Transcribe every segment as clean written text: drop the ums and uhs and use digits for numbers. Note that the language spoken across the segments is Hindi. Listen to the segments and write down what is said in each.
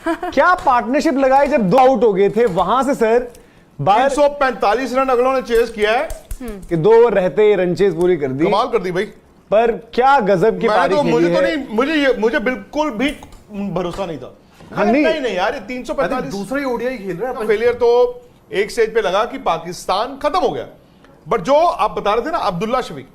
क्या पार्टनरशिप लगाई जब 2 आउट हो गए थे वहां से सर 345 रन अगलों ने चेस किया है कि 2 ओवर रहते रन चेस पूरी कर दी, कमाल कर दी भाई। पर क्या गजब की पारी खेली मुझे तो है। नहीं, मुझे बिल्कुल भी भरोसा नहीं था। नहीं यार, ये 345 दूसरा ही ओडीआई खेल रहा है। फेलियर तो एक स्टेज पे लगा कि पाकिस्तान खत्म हो गया, बट जो आप बता रहे थे ना अब्दुल्ला शफीक,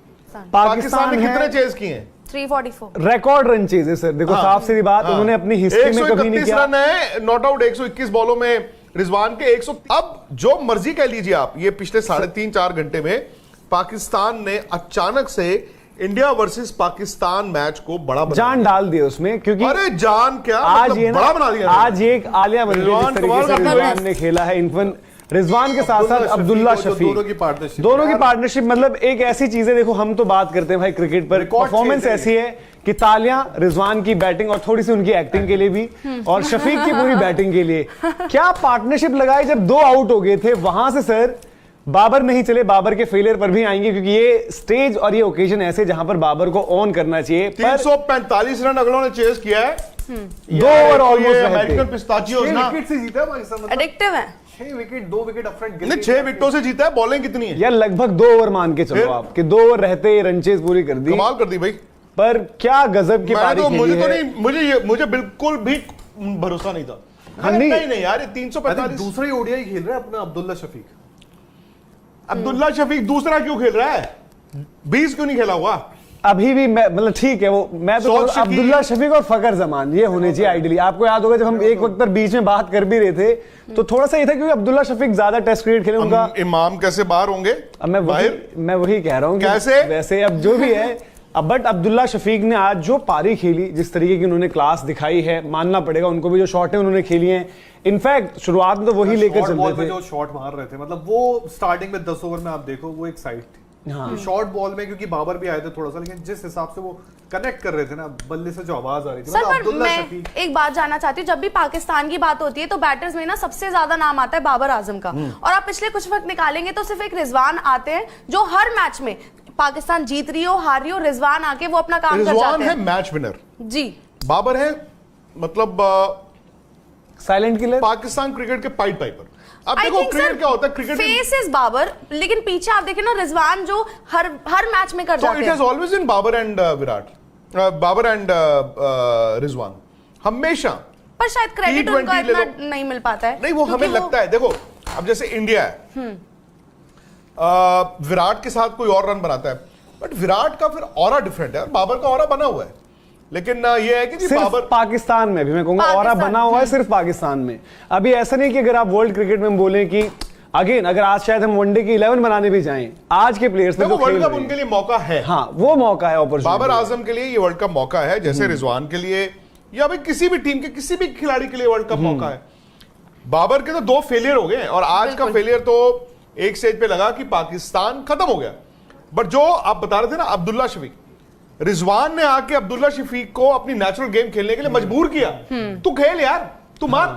पाकिस्तान ने कितने चेज किए हैं? 344 रिकॉर्ड रन चेज है सर। देखो साफ सीधी बात, उन्होंने अपनी हिस्ट्री में कभी नहीं किया। रन है नॉट आउट 121 बॉलों में रिजवान के 100। अब जो मर्जी कह लीजिए आप, ये पिछले 3.5-4 घंटे में पाकिस्तान ने अचानक से इंडिया वर्सेस पाकिस्तान मैच को बड़ा जान डाल दिया उसमें, क्योंकि अरे जान क्या आज मतलब ये बड़ा बना दिया। आज एक आलिया बन गई जिस तरीके से रिजवान ने खेला है। इनफन रिजवान के साथ साथ अब्दुल्ला शफीक, दोनों की पार्टनरशिप मतलब एक ऐसी चीज है। देखो हम तो बात करते हैं भाई क्रिकेट पर, परफॉर्मेंस ऐसी है कि तालियां रिजवान की बैटिंग और थोड़ी सी उनकी एक्टिंग के लिए भी, और शफीक की पूरी बैटिंग के लिए। क्या पार्टनरशिप लगाई जब 2 आउट हो गए थे वहां से सर बाबर नहीं चले। बाबर के फेलियर पर भी आएंगे, क्योंकि ये स्टेज और ये ओकेजन ऐसे जहां पर बाबर को ऑन करना चाहिए। 345 रन अगलों ने चेस किया है, 2 ओवर ऑलमोस्ट अमेरिकन पिस्ताचियोज ना विकेट से जीता है पाकिस्तान। एडिक्टिव है। 6 विकेट 2 विकेट अपफ्रंट नहीं, 6 विकेटों से जीता है। बॉलिंग कितनी है यार? लगभग 2 ओवर मान के चलो आप कि 2 ओवर रहते रन चेस पूरी कर दी, कमाल कर दी भाई। पर क्या गजब की पारी खेली है। मुझे बिल्कुल भी भरोसा नहीं था। नहीं यार, ये 345 दूसरा ही ओडीआई खेल रहा है अपना अब्दुल्ला शफीक। अब्दुल्ला शफीक दूसरा क्यों खेल रहा है? 20 क्यों नहीं खेला हुआ अभी भी? मैं मतलब ठीक है वो, मैं तो अब्दुल्ला शफीक और फकर जमान ये होने चाहिए आइडियली। आपको याद होगा जब हम एक वक्त पर बीच में बात कर भी रहे थे तो थोड़ा सा ये था, क्योंकि अब्दुल्ला शफीक ज्यादा टेस्ट क्रिकेट खेले। उनका इमाम कैसे बाहर होंगे? अब मैं वही कह रहा हूँ कैसे वैसे अब जो भी है। अब बट अब्दुल्ला शफीक ने आज जो पारी खेली, जिस तरीके की उन्होंने क्लास दिखाई है, मानना पड़ेगा उनको भी। जो शॉट है उन्होंने खेली हैं, इनफैक्ट शुरुआत में तो वही लेकर चल रहे थे। जो शॉट मार रहे थे, मतलब वो स्टार्टिंग में 10 ओवर में आप देखो वो एक साइड थी। हाँ। शॉर्ट बॉल में क्योंकि बाबर भी आए थे थोड़ा सा, लेकिन जिस हिसाब से वो कनेक्ट कर रहे थे ना बल्ले से, जो आवाज आ रही थी, सर, मतलब पर मैं एक बात जानना चाहती हूँ। जब भी पाकिस्तान की बात होती है तो बैटर्स में ना सबसे ज्यादा नाम आता है बाबर आजम का, और आप पिछले कुछ वक्त निकालेंगे तो सिर्फ एक रिजवान आते हैं जो हर मैच में पाकिस्तान जीत रही हो हार रही हो, रिजवान आके वो अपना काम कर जाते हैं। रिजवान है मैच विनर जी, बाबर है मतलब साइलेंट किलर, पाकिस्तान क्रिकेट के पाइट पाइपर। अब देखो क्रिकेट क्या होता है, क्रिकेट फेस इज बाबर, लेकिन पीछे आप देखें ना रिजवान जो हर मैच में कर जाते हैं। It has always been Babar and Virat, Babar and Rizwan हमेशा। पर शायद क्रेडिट उनका इतना नहीं मिल पाता है। नहीं, वो हमें लगता है। देखो अब जैसे इंडिया है, विराट के साथ कोई और रन बनाता है, बट विराट का फिर ऑरा डिफरेंट है, बाबर का ऑरा बना हुआ है। लेकिन ये है कि सिर्फ बाबर पाकिस्तान में भी मैं कहूंगा ऑरा बना हुआ है, सिर्फ पाकिस्तान में। अभी ऐसा नहीं कि अगर आप वर्ल्ड क्रिकेट में बोलें कि अगेन अगर आज शायद हम वनडे की 11 बनाने भी जाएं, आज के प्लेयर्स में वर्ल्ड कप उनके लिए मौका है। हाँ, वो मौका है। बाबर आजम के लिए ये वर्ल्ड कप मौका है, जैसे रिजवान के लिए या भाई किसी भी टीम के किसी भी खिलाड़ी के लिए वर्ल्ड कप मौका है। बाबर के तो 2 फेलियर हो गए, और आज का फेलियर तो एक स्टेज पे लगा कि पाकिस्तान खत्म हो गया। बट जो आप बता रहे थे ना अब्दुल्ला शफीक, रिजवान ने आके अब्दुल्ला शफीक को अपनी नेचुरल गेम खेलने के लिए मजबूर किया। तू खेल यार, तू मार,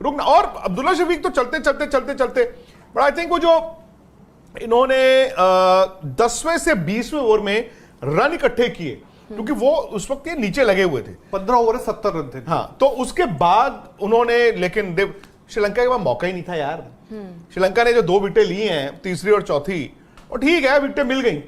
रुकना। और अब्दुल्ला शफीक तो चलते बट आई थिंक वो जो इन्होंने 10वें से 20वें ओवर में रन इकट्ठे किए, क्योंकि वो उस वक्त ये नीचे लगे हुए थे। 15 ओवर 70 रन थे। हाँ, तो उसके बाद उन्होंने, लेकिन श्रीलंका के पास मौका ही नहीं था यार। श्रीलंका ने जो 2 विकेटें ली हैं, तीसरी और चौथी, और ठीक है विकेटें मिल गई।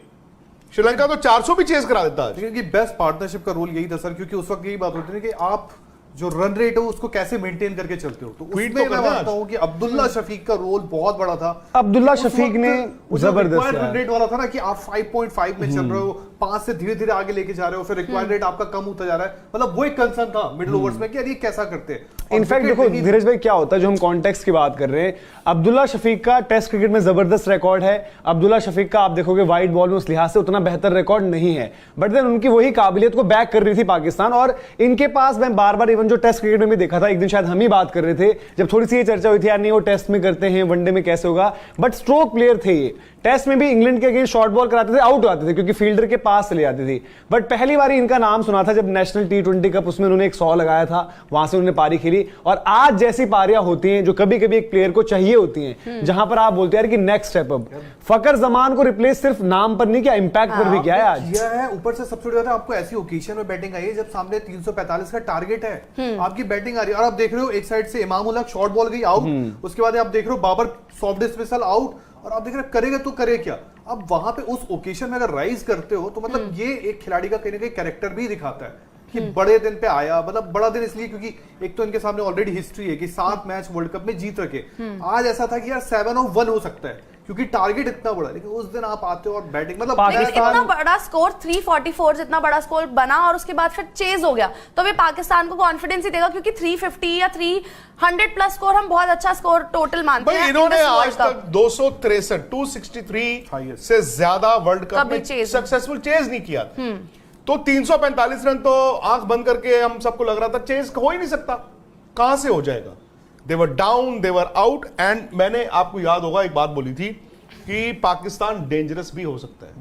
श्रीलंका तो 400 भी चेस करा देता है। क्योंकि बेस्ट पार्टनरशिप का रोल यही था सर, क्योंकि उस वक्त यही बात होती थी कि आप जो रन रेट है उसको कैसे मेंटेन करके चलते हो। तो उसमें मैं मानता हूं कि अब्दुल्ला शफीक का रोल बहुत बड़ा था। अब्दुल्ला शफीक ने जबरदस्त रन रेट वाला था ना कि आप 5.5 में चल रहे हो, 5 से धीरे धीरे आगे लेके जा रहे हो, फिर रिक्वायर्ड रेट आपका कम होता जा रहा है। मतलब वो एक कंसर्न था मिडिल ओवर्स में कि यार ये कैसा करते हैं। इनफैक्ट देखो धीरज भाई क्या होता है, जो हम कॉन्टेक्स्ट की बात कर रहे हैं, अब्दुल्ला शफीक का टेस्ट क्रिकेट में जबरदस्त रिकॉर्ड है। अब्दुल्ला शफीक का आप देखोगे वाइड बॉल में उस लिहाज से उतना बेहतर रिकॉर्ड नहीं है, बट देन उनकी वही काबिलियत को बैक कर रही थी पाकिस्तान। और इनके पास मैं बार बार इवन जो टेस्ट क्रिकेट में भी देखा था, एक दिन शायद हम ही बात कर रहे थे जब थोड़ी सी ये चर्चा हुई थी, यार नहीं वो टेस्ट में करते हैं, वनडे में कैसे होगा, बट स्ट्रोक प्लेयर थे ये। टेस्ट में भी इंग्लैंड के अगेंस्ट शॉर्ट बॉल कराते थे, आउट आते थे, क्योंकि फील्डर के पास चली जाती थी। बट पहली बार इनका नाम सुना था जब नेशनल T20 कप, उसमें उन्होंने एक 100 लगाया था, वहां से उन्होंने पारी खेली। और आज जैसी पारियां होती हैं जो कभी कभी एक प्लेयर को चाहिए होती हैं, जहां पर आप बोलते हैं कि नेक्स्ट स्टेप अप, फकर जमान को रिप्लेस सिर्फ नाम पर नहीं किया, इंपैक्ट पर भी किया है आज। किया है। ऊपर से सबसे ज्यादा आपको ऐसी ओकेजन में बैटिंग आई है जब सामने 345 का टारगेट है, आपकी बैटिंग आ रही है और आप देख रहे हो एक साइड से इमाम उल हक शॉर्ट बॉल गई आउट, उसके बाद आप देख रहे हो बाबर सॉफ्ट डिस्मिसल आउट, और आप देख रहे हो करेगा तो करे क्या। अब वहां पे उस ओकेजन में अगर राइज करते हो तो मतलब ये एक खिलाड़ी का कहीं ना कहीं कैरेक्टर भी दिखाता है कि बड़े दिन पे आया। मतलब बड़ा दिन इसलिए क्योंकि एक तो इनके सामने ऑलरेडी हिस्ट्री है कि 7 मैच वर्ल्ड कप में जीत रखे। आज ऐसा था कि यार 7-1 हो सकता है क्योंकि टारगेट इतना बड़ा, लेकिन उस दिन आप आते हो और बैटिंग मतलब इतना बड़ा स्कोर 344 जितना बड़ा स्कोर बना और उसके बाद फिर चेज हो गया, तो वे पाकिस्तान को कॉन्फिडेंस ही देगा क्योंकि 350 या 300 प्लस स्कोर हम बहुत अच्छा स्कोर टोटल मानते हैं। इन्होंने आज तक 263 से ज्यादा वर्ल्ड कप में सक्सेसफुल चेज नहीं किया। तो 345 रन तो आंख बंद करके हम सबको लग रहा था चेज हो ही नहीं सकता, कहां से हो जाएगा। They were down, they were out, and मैंने आपको याद होगा एक बात बोली थी कि पाकिस्तान डेंजरस भी हो सकता है।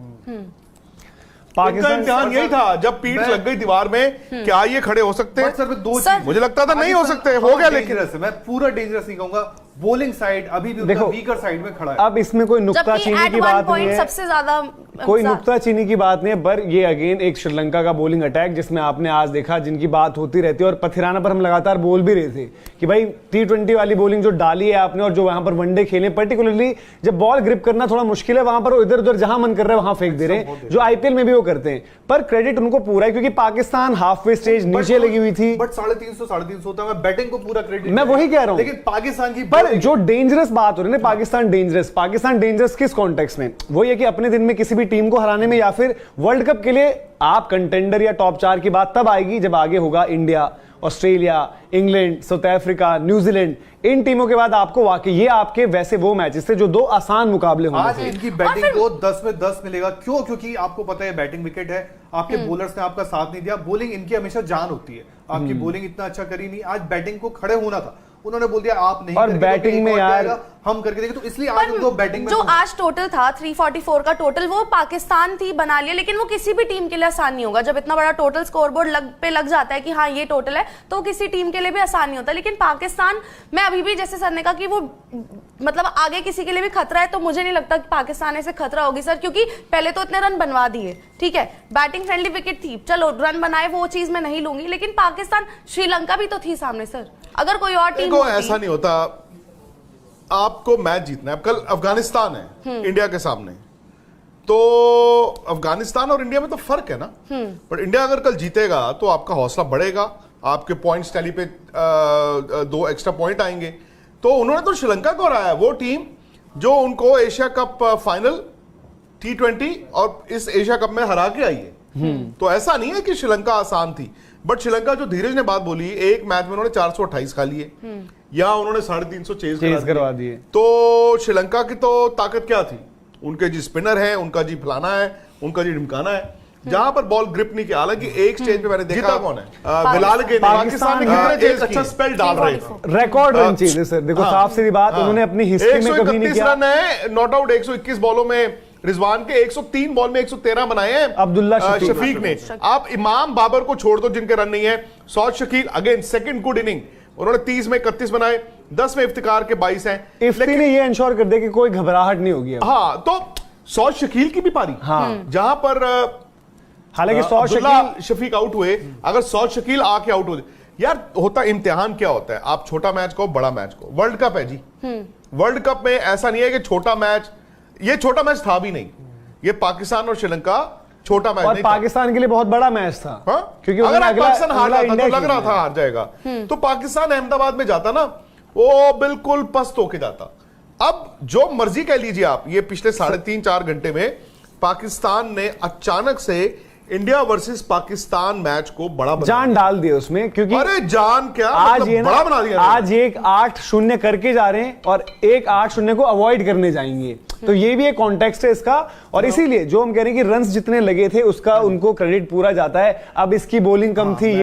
पाकिस्तान ध्यान यही था जब पीठ लग गई दीवार में, क्या ये खड़े हो सकते हैं? सर दो चीज मुझे लगता था नहीं हो सकते, हो गया। लेकिन मैं पूरा डेंजरस नहीं कहूंगा, बॉलिंग साइड अभी भी देखो वीकर साइड में खड़ा है। अब इसमें कोई नुक्ताचीनी की बात नहीं है, सबसे ज्यादा कोई नुक्ताचीनी की बात नहीं है, पर ये अगेन एक श्रीलंका का बॉलिंग अटैक जिसमें आपने आज देखा, जिनकी बात होती रहती है और पथिराना पर हम लगातार बोल भी रहे थे कि भाई T20 वाली बॉलिंग जो डाली है आपने और जो वहां पर वनडे खेले, पर्टिकुलरली जब बॉल ग्रिप करना थोड़ा मुश्किल है वहां पर इधर उधर जहां मन कर रहा है वहां फेंक दे रहे हैं, जो IPL में भी वो करते हैं। पर क्रेडिट उनको पूरा है क्योंकि पाकिस्तान हाफवे स्टेज नीचे लगी हुई थी। बट 350 होता है, बैटिंग को पूरा क्रेडिट मैं वही कह रहा हूं, लेकिन पाकिस्तान की पर जो डेंजरस बात हो रही है ना, पाकिस्तान डेंजरस किस कॉन्टेक्स्ट में? वो ये कि अपने दिन में किसी भी टीम को हराने में या फिर वर्ल्ड कप के लिए आप कंटेंडर या टॉप 4 की बात तब आएगी जब आगे होगा India, Australia, England, South Africa, New Zealand. इन टीमों के बाद आपको वाकई ये आपके वैसे वो मैचेस थे जो 2 आसान मुकाबले होंगे। आज इनकी बैटिंग को 10 में 10 मिलेगा। क्यों? क्योंकि आपको पता है बैटिंग विकेट है, आपके बॉलर्स ने आपका साथ नहीं दिया। बॉलिंग इनकी हमेशा जान होती है, आपकी बॉलिंग इतना अच्छा करी नहीं, आज बैटिंग को खड़े होना था, उन्होंने बोल दिया आप नहीं और बैटिंग में यार हम करके देंगे, तो इसलिए आज उनको बैटिंग में जो आज टोटल था 344 का टोटल वो पाकिस्तान थी बना लिया, लेकिन वो किसी भी टीम के लिए आसान नहीं होगा। जब इतना बड़ा टोटल स्कोरबोर्ड लग जाता है कि हाँ ये टोटल है, तो किसी टीम के लिए भी आसान नहीं होता। लेकिन पाकिस्तान में अभी भी जैसे सर ने कहा कि वो मतलब आगे किसी के लिए भी खतरा है, तो मुझे नहीं लगता कि पाकिस्तान ऐसे खतरा होगी सर, क्योंकि पहले तो इतने रन बनवा दिए, ठीक है बैटिंग फ्रेंडली विकेट थी, चलो रन बनाए, वो चीज मैं नहीं लूंगी, लेकिन पाकिस्तान श्रीलंका भी तो थी सामने सर। अगर कोई और टीम ऐसा नहीं होता, आपको मैच जीतना है। अब कल अफगानिस्तान है इंडिया के सामने, तो अफगानिस्तान और इंडिया में तो फर्क है ना, पर इंडिया अगर कल जीतेगा तो आपका हौसला बढ़ेगा, आपके पॉइंट्स टैली पे 2 एक्स्ट्रा पॉइंट आएंगे। तो उन्होंने तो श्रीलंका को हराया, वो टीम जो उनको एशिया कप फाइनल T20 और इस एशिया कप में हरा के आई है। तो ऐसा नहीं है कि श्रीलंका आसान थी, बट श्रीलंका जो धीरज ने बात बोली, एक मैच में उन्होंने 428 खा लिए या उन्होंने 350 चेज करवा दिए। तो श्रीलंका की तो ताकत क्या थी? उनके जी स्पिनर है, उनका जी फलाना है, उनका जी ढिमकाना है, जहां पर बॉल ग्रिप नहीं किया। हालांकि एक स्टेज पे मैंने देखा कौन है, बिलाल के पाकिस्तान ने एक अच्छा स्पेल डाल रहे थे, रिकॉर्ड रन चाहिए सर। देखो साफ सीधी बात, उन्होंने अपनी हिस्ट्री में कभी नहीं किया। रन है नॉट आउट 121 बॉलों में, रिजवान के 103 बॉल में 113 बनाए हैं अब्दुल्ला शफीक ने। आप इमाम बाबर को छोड़ दो जिनके रन नहीं है, Saud Shakeel again second good inning, उन्होंने 30 में 31 बनाए, 10 में इफ्तिकार के 22 हैं। इफ्ती ने ये इंश्योर कर दिया कि कोई घबराहट नहीं होगी। हाँ, तो सौद शकील की भी पारी, जहां पर हालांकि सौद शकील शफीक आउट हुए, अगर सौद शकील आके आउट हो यार, होता इम्तिहान क्या होता है, आप छोटा मैच को बड़ा मैच को, वर्ल्ड कप है जी, वर्ल्ड कप में ऐसा नहीं है कि छोटा मैच, ये छोटा मैच था भी नहीं, ये पाकिस्तान और श्रीलंका छोटा मैच नहीं था, पाकिस्तान के लिए बहुत बड़ा मैच था। क्योंकि अगर पाकिस्तान हार जाता तो लग रहा था हार जाएगा, तो पाकिस्तान अहमदाबाद में जाता ना, वो बिल्कुल पस्त होके जाता। अब जो मर्जी कह लीजिए आप, ये पिछले 3.5-4 घंटे में पाकिस्तान ने अचानक से इंडिया वर्सेस पाकिस्तान मैच को बड़ा जान डाल दिया उसमें, क्योंकि अरे जान क्या, आज मतलब ये बड़ा बना दिया। आज एक 8-0 करके जा रहे हैं और एक 8-0 को अवॉइड करने जाएंगे, तो ये भी एक कॉन्टेक्स्ट है इसका। और इसीलिए जो हम कह रहे हैं कि रन्स जितने लगे थे उसका उनको क्रेडिट पूरा जाता है। अब इसकी बॉलिंग कम थी।